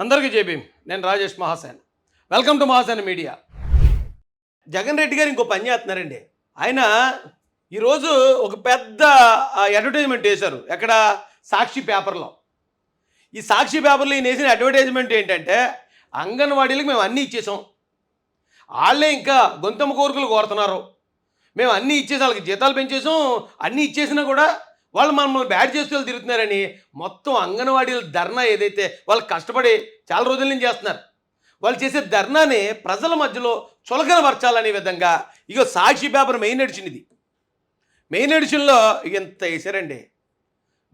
అందరికీ జేబీఎం. నేను Rajesh Mahasen. Welcome to Mahasen media. Jagan Reddy గారు ఇంకో పని చేస్తున్నారండి. ఆయన ఈరోజు ఒక పెద్ద అడ్వర్టైజ్మెంట్ వేశారు. ఎక్కడ? సాక్షి పేపర్లో. ఈ సాక్షి పేపర్లో ఈయన వేసిన అడ్వర్టైజ్మెంట్ ఏంటంటే, అంగన్వాడీలకు మేము అన్నీ ఇచ్చేసాం, వాళ్ళే ఇంకా గొంతమ్మ కోరికలు కోరుతున్నారు, మేము అన్నీ ఇచ్చేసి వాళ్ళకి జీతాలు పెంచేసాం, అన్నీ ఇచ్చేసినా కూడా వాళ్ళు మమ్మల్ని బ్యాడ్ చేస్తూ తిరుగుతున్నారని మొత్తం అంగన్వాడీల ధర్నా ఏదైతే వాళ్ళు కష్టపడి చాలా రోజుల నుంచి చేస్తున్నారు, వాళ్ళు చేసే ధర్నాని ప్రజల మధ్యలో చులకనపరచాలనే విధంగా ఇక సాక్షి పేపర్ మెయిన్ ఎడిషన్ ఇది. మెయిన్ ఎడిషన్లో ఇంత వేసారండి.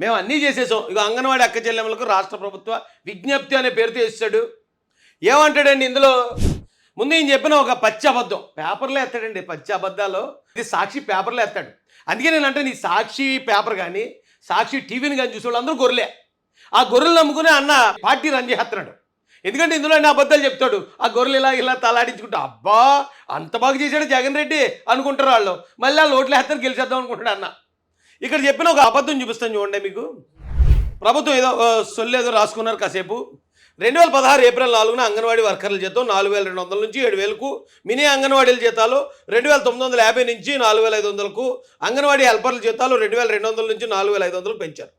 మేము అన్నీ చేసేసాం, ఇక అంగన్వాడీ అక్క చెల్లెమ్మలకు రాష్ట్ర ప్రభుత్వ విజ్ఞప్తి అనే పేరుతో వేసాడు. ఏమంటాడండి ఇందులో? ముందు ఈయన చెప్పిన ఒక పచ్చి అబద్ధం పేపర్లో ఎత్తాడండి. పచ్చి అబద్ధాలు ఇది సాక్షి పేపర్లో ఎత్తాడు. అందుకే నేను అంటే నీ సాక్షి పేపర్ కానీ సాక్షి టీవీని కానీ చూసే అందరూ గొర్రెలే. ఆ గొర్రెలు నమ్ముకునే అన్న పార్టీ రన్ చేస్తున్నాడు. ఎందుకంటే ఇందులో అన్ని అబద్ధాలు చెప్తాడు. ఆ గొర్రెలు ఇలా తలాడించుకుంటా అబ్బా అంత బాగా చేశాడు జగన్ రెడ్డి అనుకుంటారు వాళ్ళు. మళ్ళీ వాళ్ళు ఓట్లు వేస్తారు గెలిచేద్దాం అనుకుంటాడు అన్న. ఇక్కడ చెప్పిన ఒక అబద్ధం చూపిస్తాను చూడండి మీకు. ప్రభుత్వం ఏదో సొల్లేదో రాసుకున్నారు కాసేపు. 2016 ఏప్రిల్ 4న అంగన్వాడీ వర్కర్ల జీతం 4200 నుంచి 7000కు, మినీ అంగన్వాడీల జీతాలు 2950 నుంచి 4500కు, అంగన్వాడీ హెల్పర్ల జీతాలు 2200 నుంచి 4500కు పెంచారు.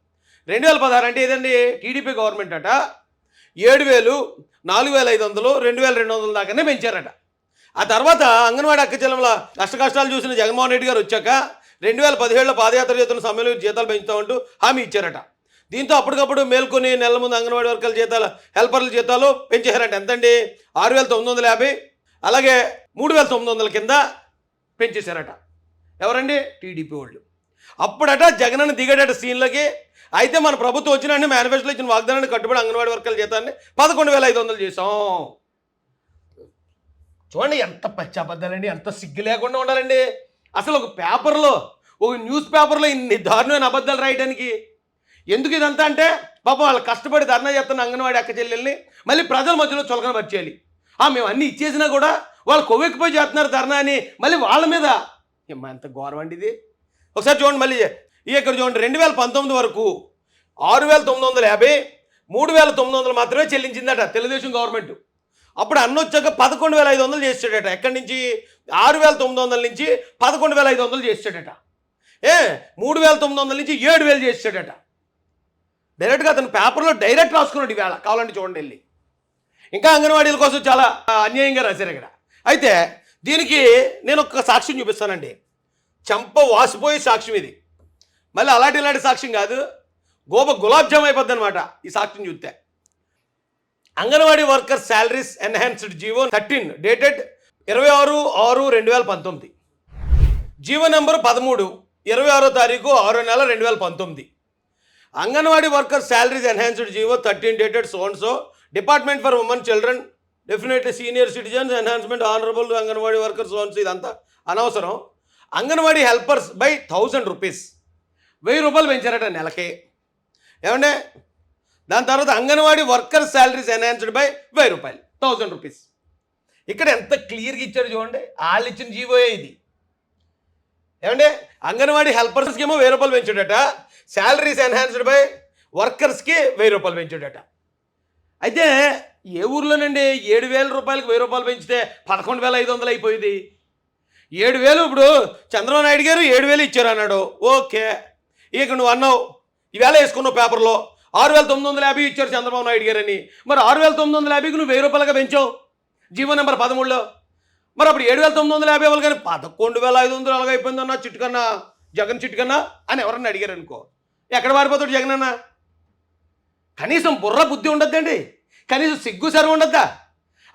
2016 అంటే ఏదండి? టీడీపీ గవర్నమెంట్ అట 7000, 4500, 2200 దాకానే పెంచారట. ఆ తర్వాత అంగన్వాడీ అక్క చెల్లెమ్మల కష్టాలు చూసిన జగన్మోహన్ రెడ్డి గారు వచ్చాక 2017లో పాదయాత్ర చేతున్న సమయంలో జీతాలు పెంచుతామంటూ హామీ ఇచ్చారట. దీంతో అప్పటికప్పుడు మేల్కొని నెలల ముందు అంగన్వాడీ వర్కర్ల జీతాలు, హెల్పర్ల జీతాలు పెంచేశారంట. ఎంతండి? 6950, అలాగే 3900 కింద పెంచేశారట. ఎవరండి? టీడీపీ వాళ్ళు. అప్పుడట జగనన్న దిగాడట సీన్లకి. అయితే మన ప్రభుత్వం వచ్చిన మేనిఫెస్టోలో ఇచ్చిన వాగ్దానాన్ని కట్టుబడి అంగన్వాడీ వర్కర్ల జీతాన్ని 11500 చేసాం. చూడండి ఎంత పచ్చి అబద్ధాలండి, ఎంత సిగ్గు లేకుండా ఉండాలండి. అసలు ఒక పేపర్లో, ఒక న్యూస్ పేపర్లో ఇన్ని దారుణమైన అబద్ధాలు రాయడానికి ఎందుకు ఇదంతా అంటే, పాపం వాళ్ళు కష్టపడి ధర్నా చేస్తున్న అంగన్వాడీ అక్క చెల్లెల్ని మళ్ళీ ప్రజల మధ్యలో చులకన పరిచేయాలి. మేము అన్నీ ఇచ్చేసినా కూడా వాళ్ళు కొవ్వెక్కిపోయి చేస్తున్నారు ధర్నా అని మళ్ళీ వాళ్ళ మీద ఎంత ఘోరం అండి ఇది. ఒకసారి చూడండి మళ్ళీ ఇక్కడ చూడండి. 2019 వరకు 6950, 3900 మాత్రమే చెల్లించిందట తెలుగుదేశం గవర్నమెంట్. అప్పుడు అన్న వచ్చాక 11500 చేసాడట. ఎక్కడి నుంచి? 6900 నుంచి 11500 చేసాడట. 3900 నుంచి 7000 చేసాడట. డైరెక్ట్గా అతను పేపర్లో డైరెక్ట్ రాసుకున్నాడు. ఈవేళ కావాలంటే చూడండి వెళ్ళి. ఇంకా అంగన్వాడీల కోసం చాలా అన్యాయంగా రాశారు ఇక్కడ. అయితే దీనికి నేను ఒక సాక్ష్యం చూపిస్తానండి. చెంప వాసిపోయే సాక్ష్యం ఇది. మళ్ళీ ఇలాంటి సాక్ష్యం కాదు, గులాబ్ జామ్ అయిపోద్ది అనమాట ఈ సాక్ష్యం చూస్తే. Anganwadi worker salaries enhanced GO 13 dated 26/6/2019, GO number 13 26వ తారీఖు 6వ నెల 2019. Anganwadi worker salaries enhanced GO 13 dated so and so, department for women children definitely senior citizens enhancement honourable anganwadi worker so and so. ఇదంతా అనవసరం. అంగన్వాడీ హెల్పర్స్ బై 1000 రూపీస్, 1000 రూపాయలు పెంచారట నెలకి. ఏమంటే దాని తర్వాత anganwadi worker salaries enhanced by 1000 రూపాయలు, 1000 రూపీస్. ఇక్కడ ఎంత క్లియర్గా ఇచ్చారు చూడండి. వాళ్ళు ఇచ్చిన జీవోయే ఇది. ఏమంటే అంగన్వాడీ హెల్పర్స్కి ఏమో 1000 రూపాయలు పెంచాడట, శాలరీస్ ఎన్హాన్స్డ్ బై వర్కర్స్కి 1000 రూపాయలు పెంచాడట. అయితే ఏ ఊర్లోనండి 7000 రూపాయలకు 1000 రూపాయలు పెంచితే 11500 అయిపోయింది. 7000 ఇప్పుడు చంద్రబాబు నాయుడు గారు 7000 ఇచ్చారు అన్నాడు. ఓకే, ఇక నువ్వు అన్నావు ఈవేళ వేసుకున్నావు పేపర్లో 6950 ఇచ్చారు చంద్రబాబు నాయుడు గారు అని. మరి 6950కి నువ్వు 1000 రూపాయలుగా పెంచావు జీవో నెంబర్ 13లో. మరి అప్పుడు 7950 వాళ్ళు కానీ 11500 అలాగ అయిపోయిందన్నా చిట్టుకన్నా, జగన్ చిట్టుకన్నా అని ఎవరన్నా అడిగారు అనుకో, ఎక్కడ మారిపోతాడు జగన్ అన్న? కనీసం బుర్ర బుద్ధి ఉండద్దండి, కనీసం సిగ్గు సరి ఉండద్దా?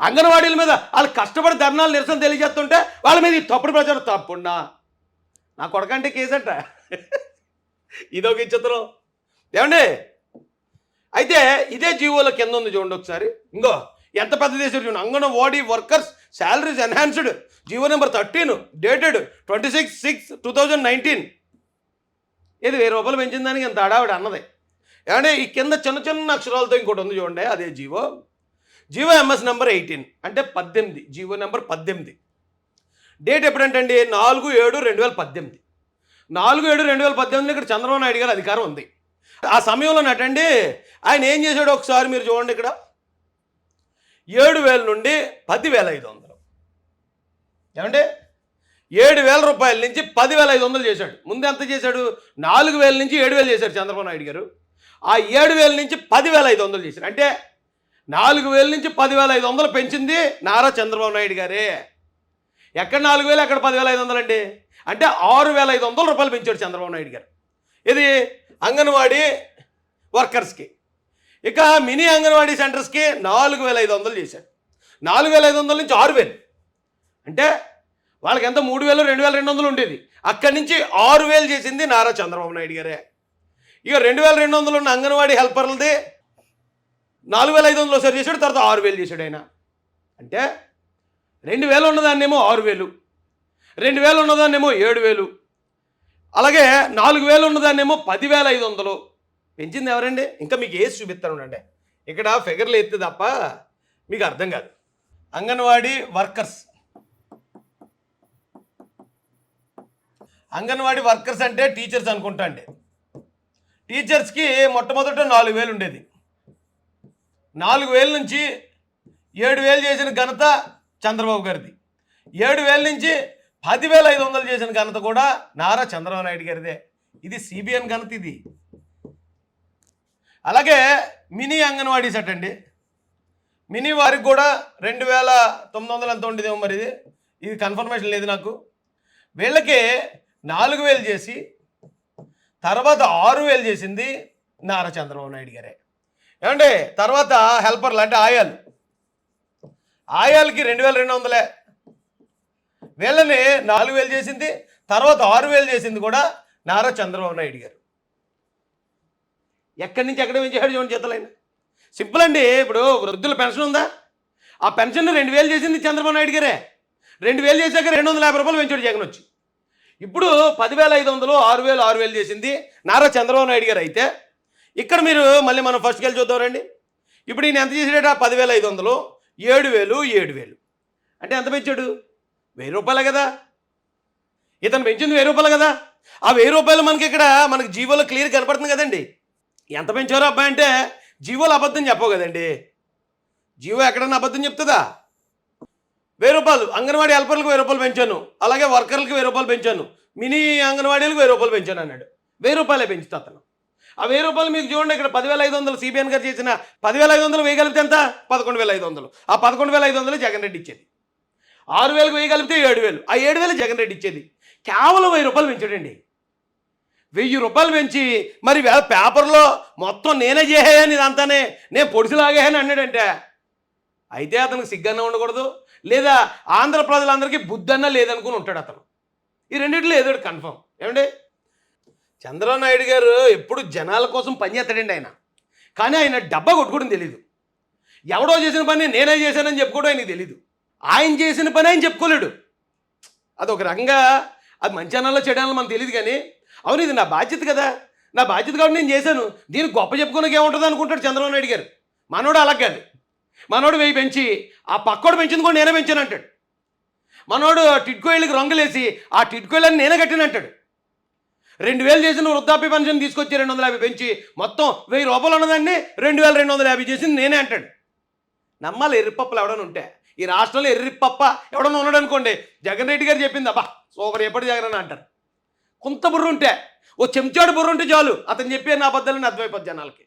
అంగన్వాడీల మీద వాళ్ళు కష్టపడి ధర్నాలు నిరసన తెలియజేస్తుంటే వాళ్ళ మీద ఈ తప్పుడు ప్రచారం తప్పున్నా నా కొడకంటే కేసంట. ఇదొక విచిత్రం. ఏమండి అయితే ఇదే జీవోలో కింద ఉంది చూడండి ఒకసారి. ఇంకో ఎంత పెద్ద దేశం చూడండి. Anganwadi workers salaries enhanced GO number 13 dated 26/6/2019. ఇది 1000 రూపాయలు పెంచిన దానికి ఎంత ఆడావిడ అన్నది. ఏమంటే ఈ కింద చిన్న చిన్న అక్షరాలతో ఇంకోటి ఉంది చూడండి. అదే జీవో ఎంఎస్ నెంబర్ 18 అంటే 18, జీవో నెంబర్ 18. డేట్ ఎప్పుడంటే అండి 4/7/2018. 4/7/2018 ఇక్కడ చంద్రబాబు నాయుడు గారు అధికారం ఉంది. ఆ సమయంలో నటండి ఆయన ఏం చేశాడో ఒకసారి మీరు చూడండి. ఇక్కడ 7,000 నుండి 10,500. ఏమంటే 7,000 రూపాయల నుంచి 10,500 చేశాడు. ముందు ఎంత చేశాడు? 4,000 నుంచి 7,000 చేశాడు చంద్రబాబు నాయుడు గారు. ఆ 7,000 నుంచి 10,500 చేశాడు. అంటే 4,000 నుంచి 10,500 పెంచింది నారా చంద్రబాబు నాయుడు గారే. ఎక్కడ 4,000 ఎక్కడ 10,500 అండి? అంటే 6,500 రూపాయలు పెంచాడు చంద్రబాబు నాయుడు గారు. ఇది అంగన్వాడీ వర్కర్స్కి. ఇక మినీ అంగన్వాడీ సెంటర్స్కి 4,500 చేశాడు. 4,500 నుంచి 6,000 అంటే వాళ్ళకి ఎంత 3,000 2,200 ఉండేది. అక్కడి నుంచి 6,000 చేసింది నారా చంద్రబాబు నాయుడు గారే. ఇక 2,200 ఉన్న అంగన్వాడీ హెల్పర్లది 4,500 ఒకసారి చేశాడు, తర్వాత 6,000 చేశాడు ఆయన. అంటే 2,000 ఉన్నదాన్నేమో 6,000, 2,000 ఉన్నదాన్నేమో 7,000, అలాగే 4,000 ఉన్నదాన్నేమో 10,500 పెంచింది ఎవరండి? ఇంకా మీకు ఏసి చూపిస్తాను అండి. ఇక్కడ ఫిగర్లు ఎత్తే తప్ప మీకు అర్థం కాదు. అంగన్వాడీ వర్కర్స్, అంగన్వాడీ వర్కర్స్ అంటే టీచర్స్ అనుకుంటా అండి. టీచర్స్కి మొట్టమొదట 4,000 ఉండేది. 4,000 నుంచి 7,000 చేసిన ఘనత చంద్రబాబు గారిది. 7,000 నుంచి 10,500 చేసిన ఘనత కూడా నారా చంద్రబాబు నాయుడు గారిదే. ఇది సిబిఎన్ ఘనత ఇది. అలాగే మినీ అంగన్వాడీస్ అటండి. మినీ వారికి కూడా 2,900 ఎంత ఉండేదేమో మరి, ఇది కన్ఫర్మేషన్ లేదు నాకు. వీళ్ళకి 4,000 చేసి తర్వాత 6,000 చేసింది నారా చంద్రబాబు నాయుడు గారే. ఏమంటే తర్వాత హెల్పర్లు అంటే ఆయాలకి 2,200. వీళ్ళని 4,000 చేసింది, తర్వాత 6,000 చేసింది కూడా నారా చంద్రబాబు నాయుడు గారు. ఎక్కడి నుంచి ఎక్కడ పెంచాడు చూడండి చేతులైన. సింపుల్ అండి. ఇప్పుడు వృద్ధుల పెన్షన్ ఉందా? ఆ పెన్షన్ 2,000 చేసింది చంద్రబాబు నాయుడు గారే. 2,000 చేశాక 250 రూపాయలు పెంచాడు జగన్ వచ్చి. ఇప్పుడు 10,500, 6,000 చేసింది నారా చంద్రబాబు నాయుడు గారు. అయితే ఇక్కడ మీరు మళ్ళీ మనం ఫస్ట్కి వెళ్ళి చూద్దాం రండి. ఇప్పుడు ఈయన ఎంత చేసాడట? 10,500, 7,000 అంటే ఎంత పెంచాడు? 1,000 రూపాయలే కదా. ఇతను పెంచింది 1,000 రూపాయలు కదా. ఆ 1,000 రూపాయలు మనకి ఇక్కడ మనకి జీవోలో క్లియర్ కనపడుతుంది కదండి. ఎంత పెంచారో అబ్బాయి అంటే జీవోలో అబద్ధం చెప్పవు కదండి. జీవో ఎక్కడన్నా అబద్ధం చెప్తుందా? 1,000 రూపాయలు అంగన్వాడీ హెల్పర్లకు 1,000 రూపాయలు పెంచాను, అలాగే వర్కర్లకు 1,000 రూపాయలు పెంచాను, మినీ అంగన్వాడీలకు 1,000 రూపాయలు పెంచాను అన్నాడు. 1,000 రూపాయలే పెంచుతా అతను. ఆ 1,000 రూపాయలు మీకు చూడండి ఇక్కడ 10,500 సిబిఎన్ గారు చేసిన 10,500 వేయగలిగితే ఎంత? 11,500. ఆ 11,500 జగన్ రెడ్డి ఇచ్చేది. 6,000 వేయగలిగితే 7,000. ఆ 7,000 జగన్ రెడ్డి ఇచ్చేది. కేవలం 1,000 రూపాయలు పెంచాడండి. 1,000 రూపాయలు పెంచి మరి పేపర్లో మొత్తం నేనే చేయాలని ఇదంతానే నేను పొడిసిలాగాని అన్నాడంటే అయితే అతనికి సిగ్గన్నా ఉండకూడదు, లేదా ఆంధ్ర ప్రజలందరికీ బుద్ధన్నా లేదనుకుని ఉంటాడు అతను. ఈ రెండింటిలో ఏదో కన్ఫర్మ్. ఏమండి చంద్రబాబు నాయుడు గారు ఎప్పుడు జనాల కోసం పనిచేస్తాడండి ఆయన. కానీ ఆయన డబ్బా కొట్టుకోవడం తెలీదు. ఎవడో చేసిన పని నేనే చేశానని చెప్పుకోవడం ఆయనకి తెలీదు. ఆయన చేసిన పని ఆయన చెప్పుకోలేడు. అదొక రకంగా అది మంచి అనాలో చెడాలో మనకు తెలియదు. కానీ అవును ఇది నా బాధ్యత కదా, నా బాధ్యత కాబట్టి నేను చేశాను, దీనికి గొప్ప చెప్పుకోనికి ఏముంటుంది అనుకుంటాడు చంద్రబాబు నాయుడు గారు. మనోడు అలా కాదు. మనోడు 1,000 పెంచి ఆ పక్కోడు పెంచింది కూడా నేనే పెంచాను అంటాడు. మనోడు టిట్కోయిళ్ళకి రంగులేసి ఆ టిట్కోయిళ్ళని నేనే కట్టిన అంటాడు. 2,000 చేసిన వృద్ధాప్య పెన్షన్ తీసుకొచ్చి 250 పెంచి మొత్తం 1,000 రూపాయలు ఉన్నదాన్ని 2,250 చేసింది నేనే అంటాడు. నమ్మాలి ఎర్రిపప్పలు ఎవడని ఉంటే. ఈ రాష్ట్రంలో ఎర్రిపప్ప ఎవడన్నా ఉన్నాడు అనుకోండి, జగన్ రెడ్డి గారు చెప్పింది అబ్బా సూపర్ ఎప్పటి జగన్ అని అంటారు. కొంత బుర్ర ఉంటే, ఓ చెంచాడు బుర్ర ఉంటే చాలు అతను చెప్పే నా అబద్ధాలని అర్థమైపోద్ది జనాలకి.